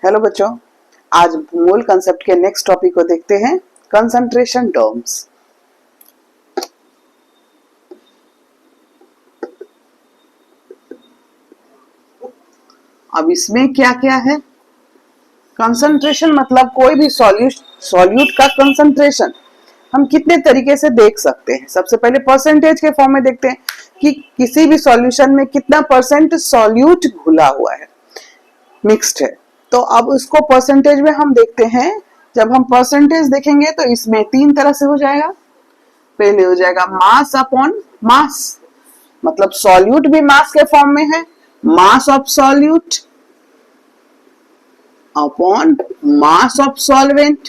Hello बच्चों, आज मोल concept के नेक्स्ट टॉपिक को देखते हैं, कंसंट्रेशन टर्म्स। अब इसमें क्या क्या है? कंसंट्रेशन मतलब कोई भी सॉल्यूट का कंसंट्रेशन हम कितने तरीके से देख सकते हैं। सबसे पहले परसेंटेज के फॉर्म में देखते हैं कि किसी भी सॉल्यूशन में कितना परसेंट सॉल्यूट घुला हुआ है, मिक्स्ड है। तो अब उसको परसेंटेज में हम देखते हैं। जब हम परसेंटेज देखेंगे तो इसमें तीन तरह से हो जाएगा। पहले हो जाएगा मास अपॉन मास, मतलब सॉल्यूट भी मास के फॉर्म में है, मास of solute upon mass of solvent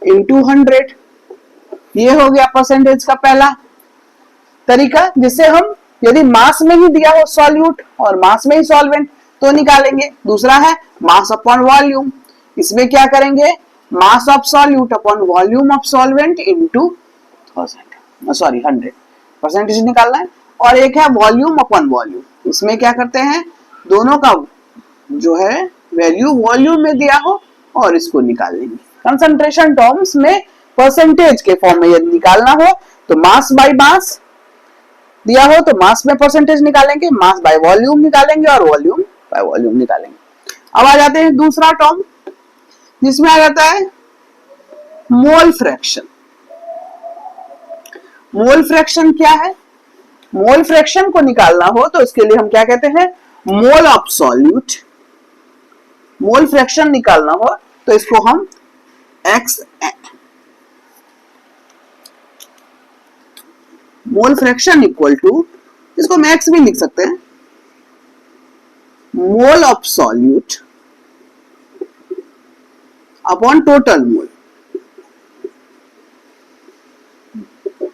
into 100। ये हो गया परसेंटेज का पहला तरीका, जिसे हम यदि मास में ही दिया हो सॉल्यूट और मास में ही सॉल्वेंट तो निकालेंगे। दूसरा है मास अपॉन वॉल्यूम। इसमें क्या करेंगे, मास of solute upon volume of solvent into 100 percentage निकालना है। और एक है वॉल्यूम अपॉन वॉल्यूम। इसमें क्या करते हैं, दोनों का जो है वैल्यू वॉल्यूम में दिया हो और इसको निकाल लेंगे। कंसंट्रेशन टर्म्स में परसेंटेज के फॉर्म में यदि निकालना हो तो मास बाय मास दिया हो तो मास में परसेंटेज निकालेंगे, मास बाय वॉल्यूम निकालेंगे और वॉल्यूम बाय वॉल्यूम निकालेंगे। अब आ जाते हैं दूसरा टर्म, जिसमें आ जाता है मोल फ्रैक्शन। मोल फ्रैक्शन क्या है? मोल फ्रैक्शन को निकालना हो तो इसके लिए हम क्या कहते हैं, mole of solute. Mole fraction निकालना हो तो इसको हम x mole fraction equal to, इसको हम एक्स भी लिख सकते हैं, mole of solute upon total mole.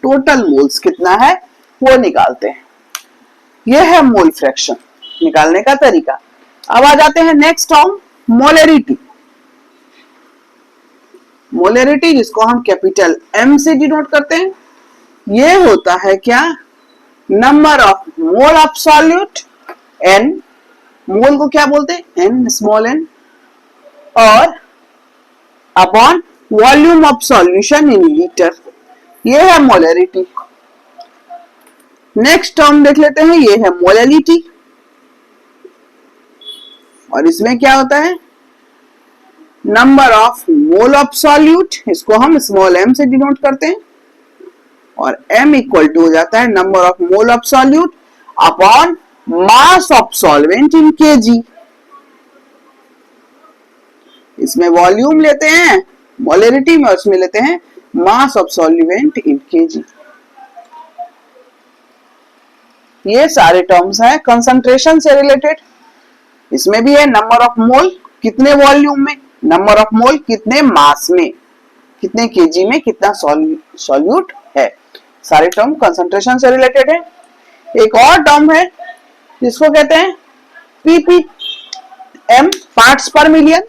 Total moles कितना है वो निकालते हैं। यह है मोल फ्रैक्शन निकालने का तरीका। अब आ जाते हैं नेक्स्ट टर्म, मोलरिटी। मोलरिटी जिसको हम कैपिटल एम से डिनोट करते हैं, ये होता है क्या, number of mole of solute n, mole को क्या बोलते हैं, एन, स्मॉल एन, और upon volume of solution in litre. ये है मोलरिटी। नेक्स्ट टर्म देख लेते हैं, ये है मोलैलिटी। और इसमें क्या होता है, number of mole of solute, इसको हम स्मॉल एम से डिनोट करते हैं, और m इक्वल टू हो जाता है number of mole of solute upon mass of solvent in kg। इसमें वॉल्यूम लेते हैं मोलरिटी में, उसमें लेते हैं मास ऑफ सॉल्वेंट इन kg। ये सारे टर्म्स हैं कंसंट्रेशन से रिलेटेड। इसमें भी है नंबर ऑफ मोल कितने वॉल्यूम में, नंबर ऑफ मोल कितने मास में, कितने kg में कितना सॉल्यूट है। सारे टर्म कंसंट्रेशन से रिलेटेड है। एक और टर्म है जिसको कहते हैं ppm, पार्ट्स पर मिलियन।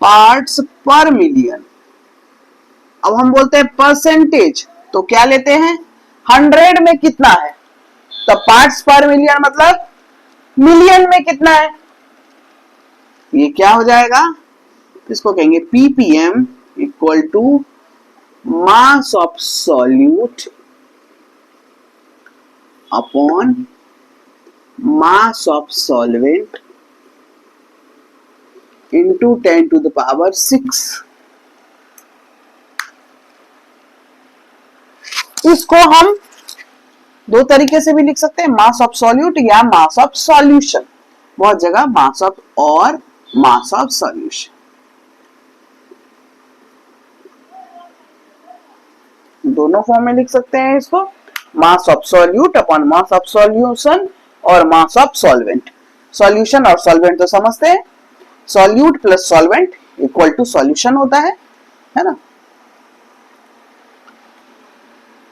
पार्ट्स पर मिलियन। अब हम बोलते हैं परसेंटेज, तो क्या लेते हैं, 100 में कितना है, तो पार्ट्स पर मिलियन मतलब मिलियन में कितना है, ये क्या हो जाएगा, इसको कहेंगे ppm equal to mass of solute upon mass of solvent into 10 to the power 6। इसको हम दो तरीके से भी लिख सकते हैं, मास ऑफ सॉल्यूट या मास ऑफ सॉल्यूशन। बहुत जगह मास ऑफ और मास ऑफ सॉल्यूशन, दोनों फॉर्म में लिख सकते हैं इसको, mass of solute upon mass of solution और मास ऑफ सॉल्वेंट। सॉल्यूशन और सॉल्वेंट तो समझते हैं, solute plus solvent equal to solution होता है ना।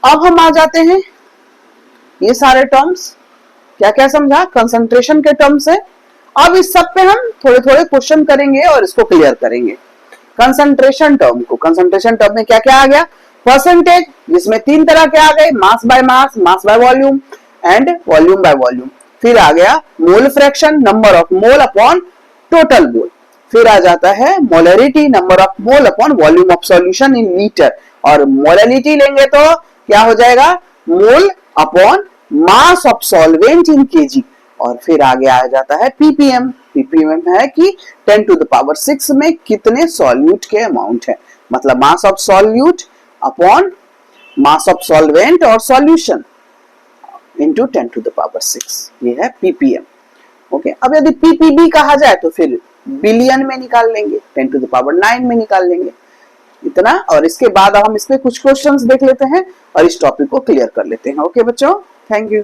अब हम आ जाते हैं, ये सारे टर्म्स क्या क्या समझा कंसंट्रेशन के टर्म्स है। अब इस सब पे हम थोड़े थोड़े क्वेश्चन करेंगे और इसको क्लियर करेंगे। कंसंट्रेशन टर्म को, कंसंट्रेशन टर्म में क्या क्या आ गया, परसेंटेज जिसमें 3 तरह के आ गए, mass by volume and volume by volume. फिर आ गया mole fraction, number of mole upon total मोल। फिर आ जाता है molarity, number of mole upon volume of solution in litre. और मोलरिटी लेंगे तो क्या हो जाएगा, mole upon mass of solvent in KG. और फिर आगे आ जाता है पीपीएम। पीपीएम है कि 10 टू द पावर 6 में कितने सॉल्यूट के अमाउंट है, मतलब mass of solute upon mass of solvent और solution into 10 to the power 6, ये है पीपीएम। ओके, अब यदि पीपीबी कहा जाए तो फिर बिलियन में निकाल लेंगे, 10 टू द पावर 9 में निकाल लेंगे इतना। और इसके बाद हम इस पे कुछ क्वेश्चंस देख लेते हैं और इस टॉपिक को क्लियर कर लेते हैं। ओके बच्चों, थैंक यू।